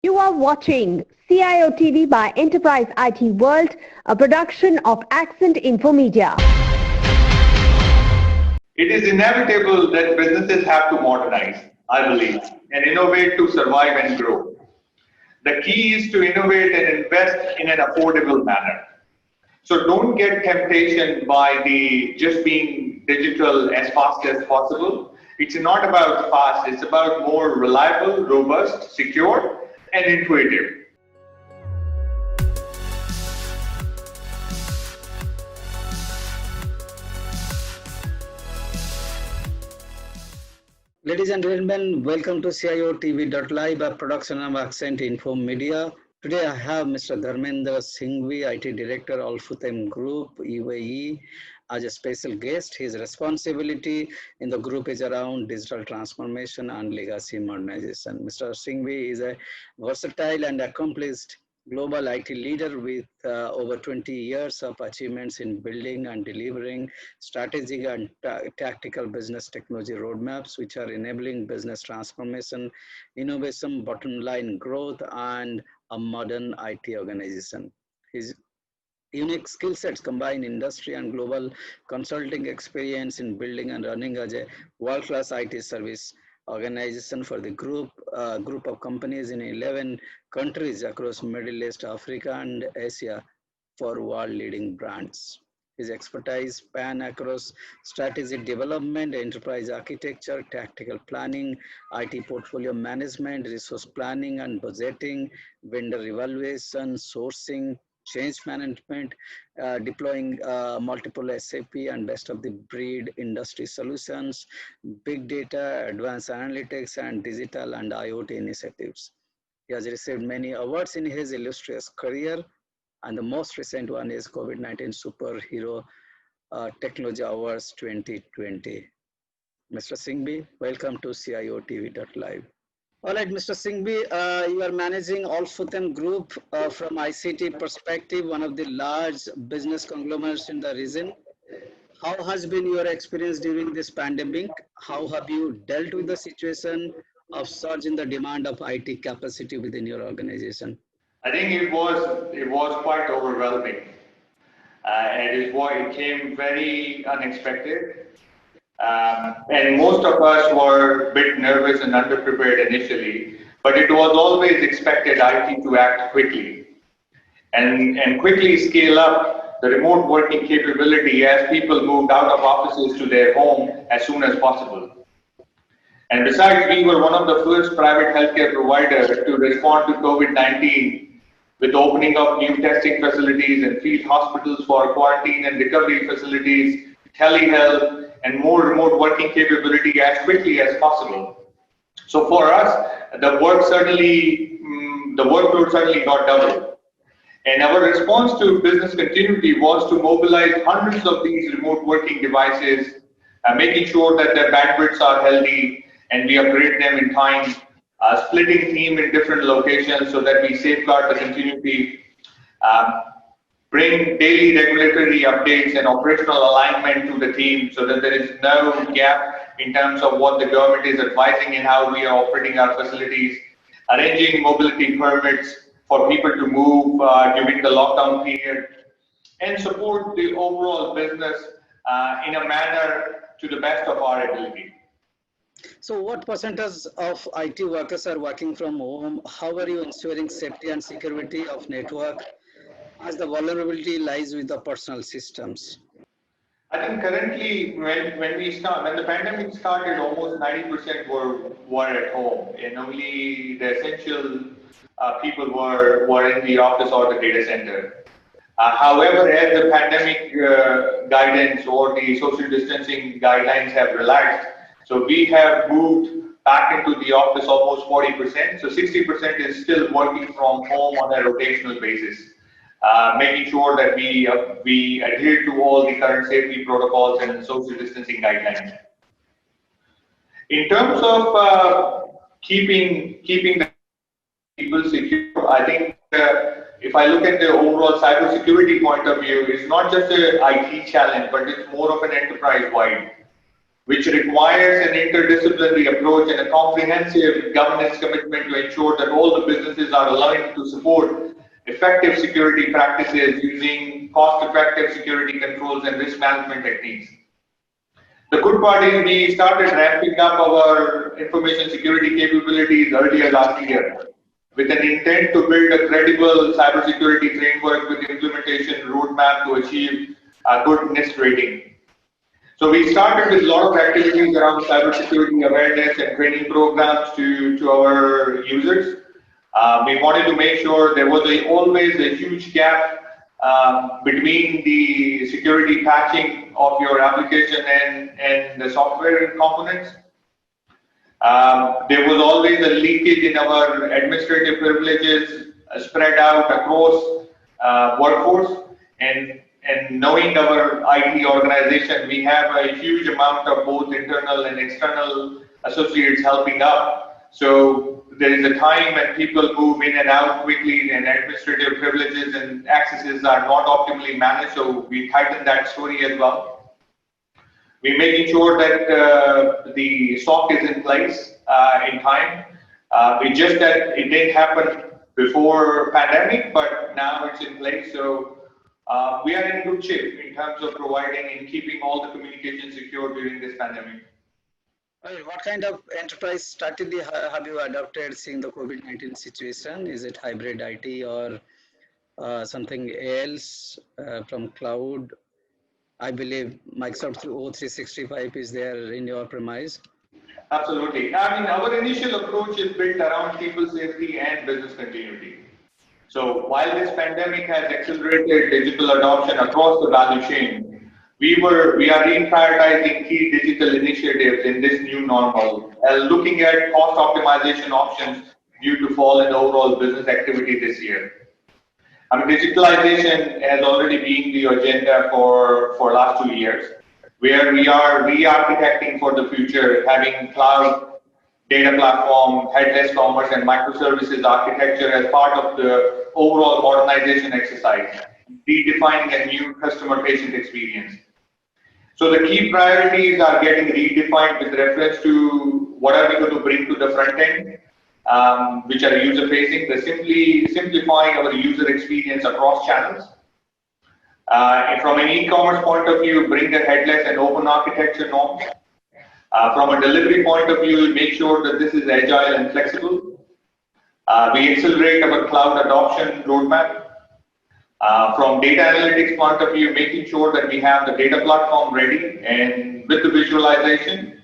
You are watching CIOTV by Enterprise IT World, a production of Accent Info Media. It is inevitable that businesses have to modernize, I believe, and innovate to survive and grow. The key is to innovate and invest in an affordable manner. So don't get temptation by the just being digital as fast as possible. It's not about fast, it's about more reliable, robust, secure, and intuitive. Ladies and gentlemen, welcome to CIOTV.live, a production of Accent Info Media. Today I have Mr. Dharmendra Singhvi, IT Director, Al-Futtaim Group, UAE, as a special guest. His responsibility in the group is around digital transformation and legacy modernization. Mr. Singhvi is a versatile and accomplished global IT leader with over 20 years of achievements in building and delivering strategic and tactical business technology roadmaps, which are enabling business transformation, innovation, bottom line growth, and a modern IT organization. His unique skill sets combine industry and global consulting experience in building and running as a world-class IT service organization for the group of companies in 11 countries across Middle East, Africa, and Asia for world-leading brands. His expertise span across strategic development, enterprise architecture, tactical planning, IT portfolio management, resource planning and budgeting, vendor evaluation, sourcing, change management, deploying multiple SAP and best of the breed industry solutions, big data, advanced analytics, and digital and IoT initiatives. He has received many awards in his illustrious career, and the most recent one is COVID-19 Superhero Technology Awards 2020. Mr. Singhvi, welcome to CIOTV.live. All right, Mr. Singhvi, you are managing Al-Futtaim Group from ICT perspective, one of the large business conglomerates in the region. How has been your experience during this pandemic? How have you dealt with the situation of surge in the demand of IT capacity within your organization? I think it was quite overwhelming, and it came very unexpected. And most of us were a bit nervous and underprepared initially, but it was always expected IT to act quickly and quickly scale up the remote working capability as people moved out of offices to their home as soon as possible. And besides, we were one of the first private healthcare providers to respond to COVID-19 with opening of new testing facilities and field hospitals for quarantine and recovery facilities, telehealth, and more remote working capability as quickly as possible. So for us, the workload certainly got doubled. And our response to business continuity was to mobilize hundreds of these remote working devices, making sure that their bandwidths are healthy and we upgrade them in time, splitting team in different locations so that we safeguard the continuity, bring daily regulatory updates and operational alignment to the team so that there is no gap in terms of what the government is advising and how we are operating our facilities, arranging mobility permits for people to move during the lockdown period, and support the overall business in a manner to the best of our ability. So what percentage of IT workers are working from home? How are you ensuring safety and security of network, as the vulnerability lies with the personal systems? I think currently, when the pandemic started, almost 90% were at home, and only the essential people were in the office or the data center. However, as the pandemic guidance or the social distancing guidelines have relaxed, so we have moved back into the office almost 40%. So 60% is still working from home on a rotational basis. Making sure that we adhere to all the current safety protocols and social distancing guidelines. In terms of keeping the people secure, I think if I look at the overall cybersecurity point of view, it's not just an IT challenge, but it's more of an enterprise-wide. which requires an interdisciplinary approach and a comprehensive governance commitment to ensure that all the businesses are aligned to support effective security practices using cost-effective security controls and risk management techniques. The good part is we started ramping up our information security capabilities earlier last year with an intent to build a credible cybersecurity framework with implementation roadmap to achieve a good NIST rating. So we started with a lot of activities around cybersecurity awareness and training programs to our users. We wanted to make sure there was always a huge gap between the security patching of your application and the software components. There was always a leakage in our administrative privileges spread out across workforce, and knowing our IT organization, we have a huge amount of both internal and external associates helping up. So there is a time when people move in and out quickly and administrative privileges and accesses are not optimally managed, so we tighten that story as well. We're making sure that the SOC is in place in time. It's just that it didn't happen before pandemic, but now it's in place. So we are in good shape in terms of providing and keeping all the communication secure during this pandemic. What kind of enterprise strategy have you adopted seeing the COVID-19 situation? Is it hybrid IT or something else from cloud? I believe Microsoft O365 is there in your premise. Absolutely. I mean, our initial approach is built around people safety and business continuity. So while this pandemic has accelerated digital adoption across the value chain, we are reprioritizing key digital initiatives in this new normal, looking at cost optimization options due to fall in overall business activity this year. I mean, digitalization has already been the agenda for last 2 years, where we are re-architecting for the future, having cloud, data platform, headless commerce, and microservices architecture as part of the overall modernization exercise, redefining a new customer-patient experience. So the key priorities are getting redefined with reference to what are we going to bring to the front end, which are user-facing, simplifying our user experience across channels. From an e-commerce point of view, bring the headless and open architecture norms. From a delivery point of view, make sure that this is agile and flexible. We accelerate our cloud adoption roadmap. From data analytics point of view, making sure that we have the data platform ready and with the visualization,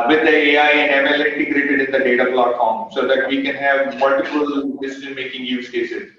with the AI and ML integrated in the data platform so that we can have multiple decision-making use cases.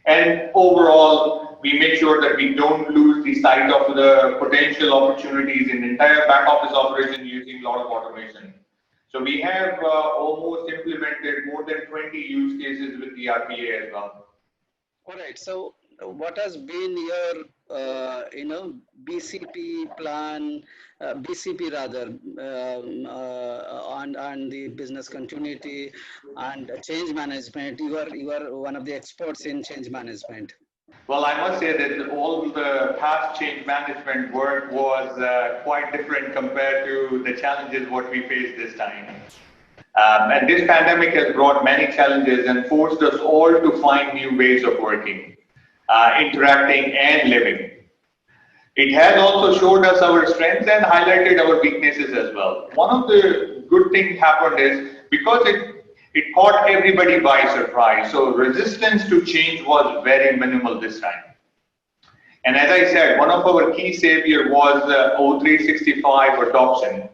And overall, we make sure that we don't lose the sight of the potential opportunities in entire back office operation using a lot of automation. So we have almost implemented more than 20 use cases with the RPA as well. All right. So, what has been your, BCP plan, BCP rather, on the business continuity and change management? You are one of the experts in change management. Well, I must say that all the past change management work was quite different compared to the challenges what we faced this time. And this pandemic has brought many challenges and forced us all to find new ways of working, interacting and living. It has also showed us our strengths and highlighted our weaknesses as well. One of the good things happened is because it caught everybody by surprise. So resistance to change was very minimal this time. And as I said, one of our key saviors was O365 adoption.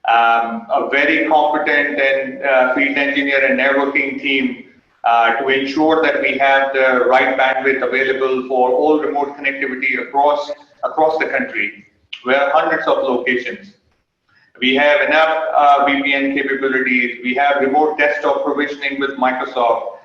A very competent and field engineer and networking team to ensure that we have the right bandwidth available for all remote connectivity across the country. We have hundreds of locations. We have enough VPN capabilities. We have remote desktop provisioning with Microsoft,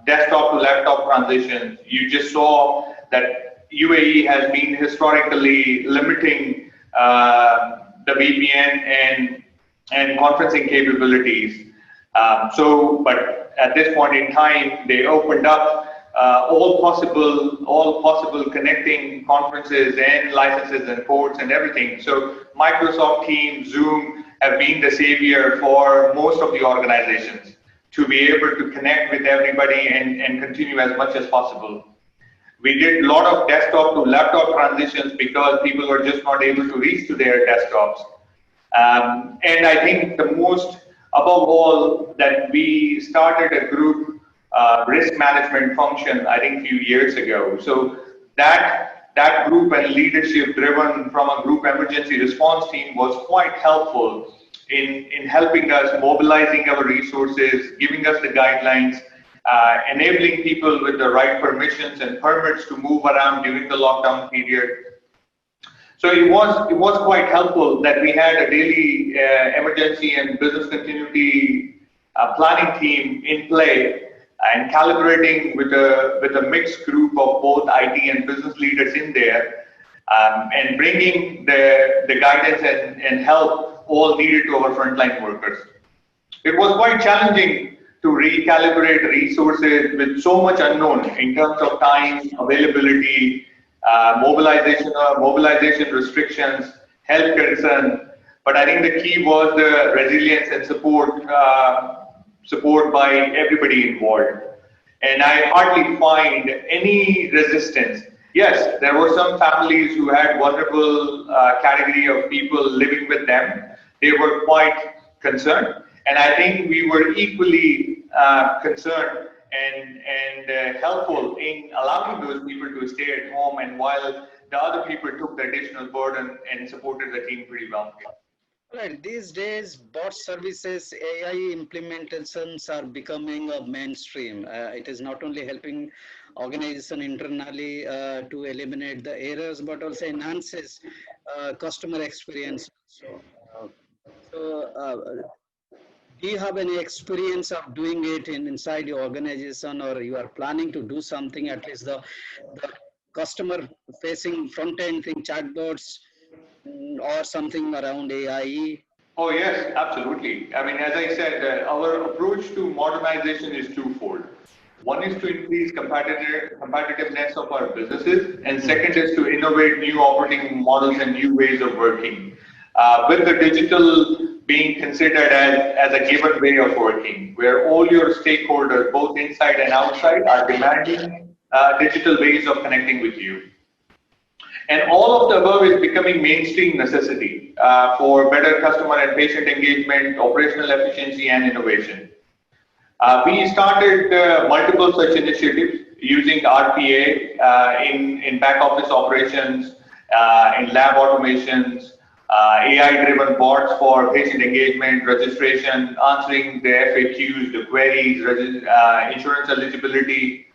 desktop to laptop transitions. You just saw that UAE has been historically limiting the VPN and conferencing capabilities. But at this point in time, they opened up all possible connecting conferences and licenses and ports and everything. So Microsoft Teams, Zoom have been the savior for most of the organizations to be able to connect with everybody and continue as much as possible. We did a lot of desktop to laptop transitions because people were just not able to reach to their desktops. And I think the most, above all, that we started a group risk management function, I think a few years ago. So that group and leadership driven from a group emergency response team was quite helpful in helping us, mobilizing our resources, giving us the guidelines, enabling people with the right permissions and permits to move around during the lockdown period. So it was quite helpful that we had a daily emergency and business continuity planning team in play and calibrating with a mixed group of both IT and business leaders in there, and bringing the guidance and help all needed to our frontline workers. It was quite challenging to recalibrate resources with so much unknown in terms of time, availability, mobilization restrictions, health concern. But I think the key was the resilience and support by everybody involved. And I hardly find any resistance. Yes, there were some families who had vulnerable category of people living with them. They were quite concerned. And I think we were equally concerned and helpful in allowing those people to stay at home, and while the other people took the additional burden and supported the team pretty well. Right. These days, bot services, AI implementations are becoming a mainstream. It is not only helping organization internally to eliminate the errors, but also enhances customer experience. Do you have any experience of doing it inside your organization, or you are planning to do something, at least the customer facing front end thing, chatbots, or something around AI? Oh yes, absolutely. I mean, as I said, our approach to modernization is twofold. One is to increase competitiveness of our businesses, and second is to innovate new operating models and new ways of working. With the digital being considered as a given way of working, where all your stakeholders, both inside and outside, are demanding digital ways of connecting with you. And all of the above is becoming mainstream necessity for better customer and patient engagement, operational efficiency, and innovation. We started multiple such initiatives using RPA in back office operations, in lab automations, AI-driven bots for patient engagement, registration, answering the FAQs, the queries, insurance eligibility.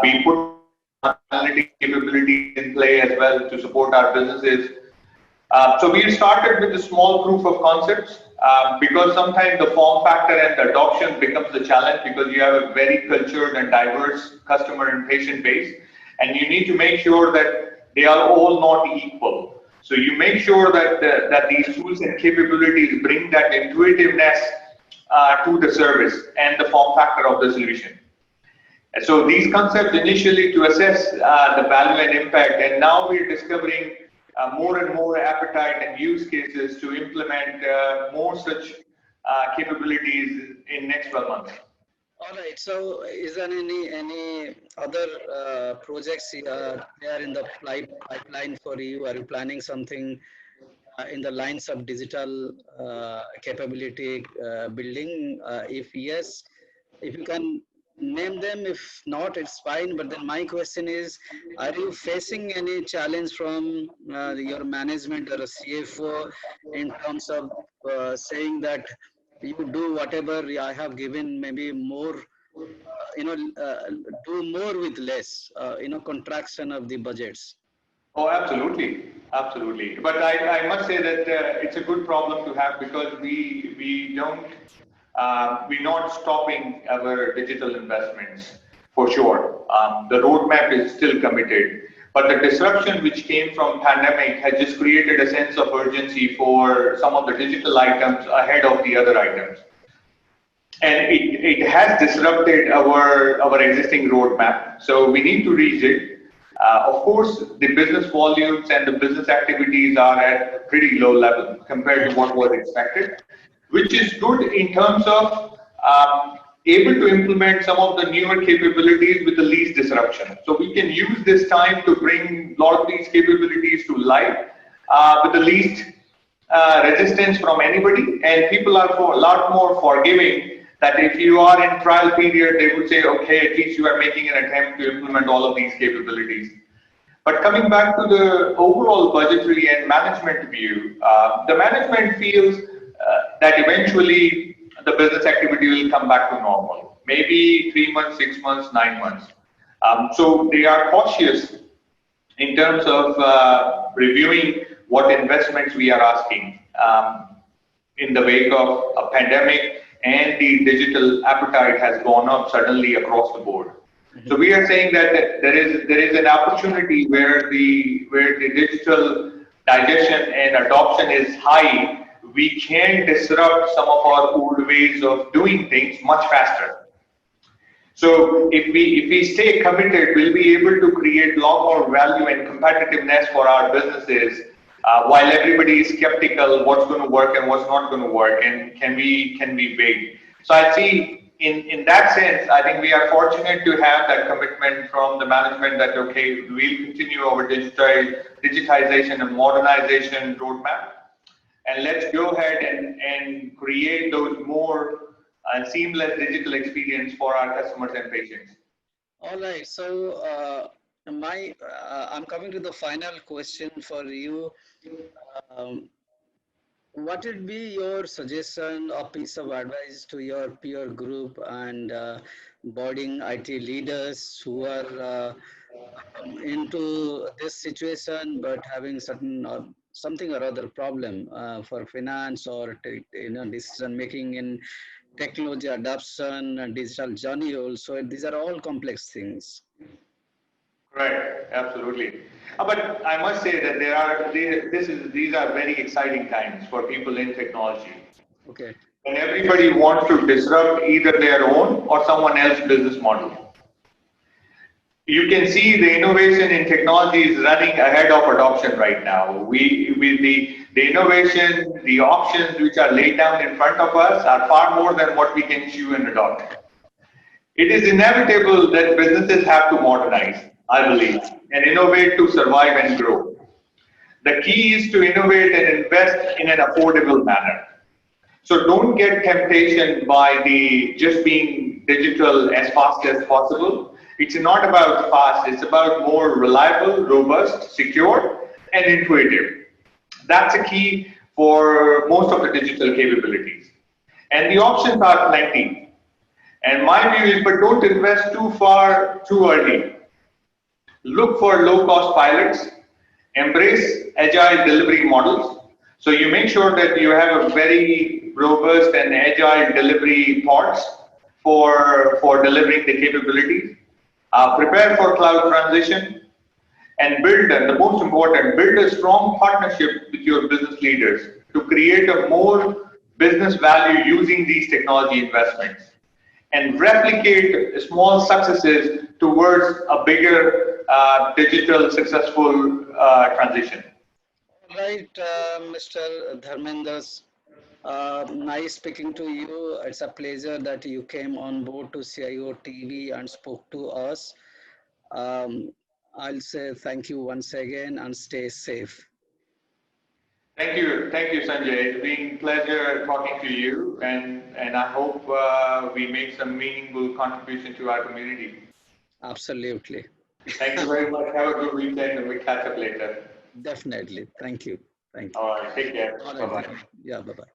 We put analytic capabilities in play as well to support our businesses. So we started with a small proof of concepts because sometimes the form factor and the adoption becomes the challenge because you have a very cultured and diverse customer and patient base, and you need to make sure that they are all not equal. So you make sure that these tools and capabilities bring that intuitiveness to the service and the form factor of the solution. And so these concepts initially to assess the value and impact, and now we're discovering more and more appetite and use cases to implement more such capabilities in next 12 months. All right. So, is there any other projects there in the pipeline for you? Are you planning something in the lines of digital capability building? If yes, if you can name them. If not, it's fine. But then my question is, are you facing any challenge from your management or a CFO in terms of saying that you do whatever I have given, maybe more, do more with less, contraction of the budgets? Oh, absolutely. Absolutely. But I must say that it's a good problem to have because we're not stopping our digital investments for sure. The roadmap is still committed. But the disruption which came from pandemic has just created a sense of urgency for some of the digital items ahead of the other items. and it has disrupted our existing roadmap. So we need to rejig. Of course, the business volumes and the business activities are at pretty low level compared to what was expected, which is good in terms of able to implement some of the newer capabilities with the least disruption. So we can use this time to bring a lot of these capabilities to life with the least resistance from anybody, and people are a lot more forgiving that if you are in trial period, they would say, okay, at least you are making an attempt to implement all of these capabilities. But coming back to the overall budgetary and management view, the management feels that eventually the business activity will come back to normal. Maybe 3 months, 6 months, 9 months. So they are cautious in terms of reviewing what investments we are asking in the wake of a pandemic, and the digital appetite has gone up suddenly across the board. So we are saying that there is an opportunity where the digital digestion and adoption is high. We can disrupt some of our old ways of doing things much faster. So if we stay committed, we'll be able to create a lot more value and competitiveness for our businesses, while everybody is skeptical what's going to work and what's not going to work, and can we wait. So I see in that sense, I think we are fortunate to have that commitment from the management that okay, we'll continue our digitization and modernization roadmap, and let's go ahead and create those more seamless digital experience for our customers and patients. All right. So I'm coming to the final question for you. Um, what would be your suggestion or piece of advice to your peer group and budding IT leaders who are into this situation but having certain something or other problem for finance or decision making in technology adoption and digital journey also? These are all complex things. Right, absolutely. But I must say that these are very exciting times for people in technology. Okay. And everybody wants to disrupt either their own or someone else's business model. You can see the innovation in technology is running ahead of adoption right now. The innovation, the options which are laid down in front of us are far more than what we can chew and adopt. It is inevitable that businesses have to modernize, I believe, and innovate to survive and grow. The key is to innovate and invest in an affordable manner. So don't get temptation by the just being digital as fast as possible. It's not about fast, it's about more reliable, robust, secure, and intuitive. That's a key for most of the digital capabilities. And the options are plenty. And my view is, but don't invest too far too early. Look for low-cost pilots, embrace agile delivery models. So you make sure that you have a very robust and agile delivery pods for delivering the capabilities. Prepare for cloud transition, and the most important, build a strong partnership with your business leaders to create a more business value using these technology investments, and replicate small successes towards a bigger digital successful transition. All right, Mr. Dharmendra, nice speaking to you. It's a pleasure that you came on board to CIO TV and spoke to us. I'll say thank you once again and stay safe. Thank you, Sanjay. It's been a pleasure talking to you, and I hope we make some meaningful contribution to our community. Absolutely. Thank you very much. Have a good weekend, and we'll catch up later. Definitely. Thank you. Thank you. All right, take care. All Bye right. bye. Yeah, bye-bye.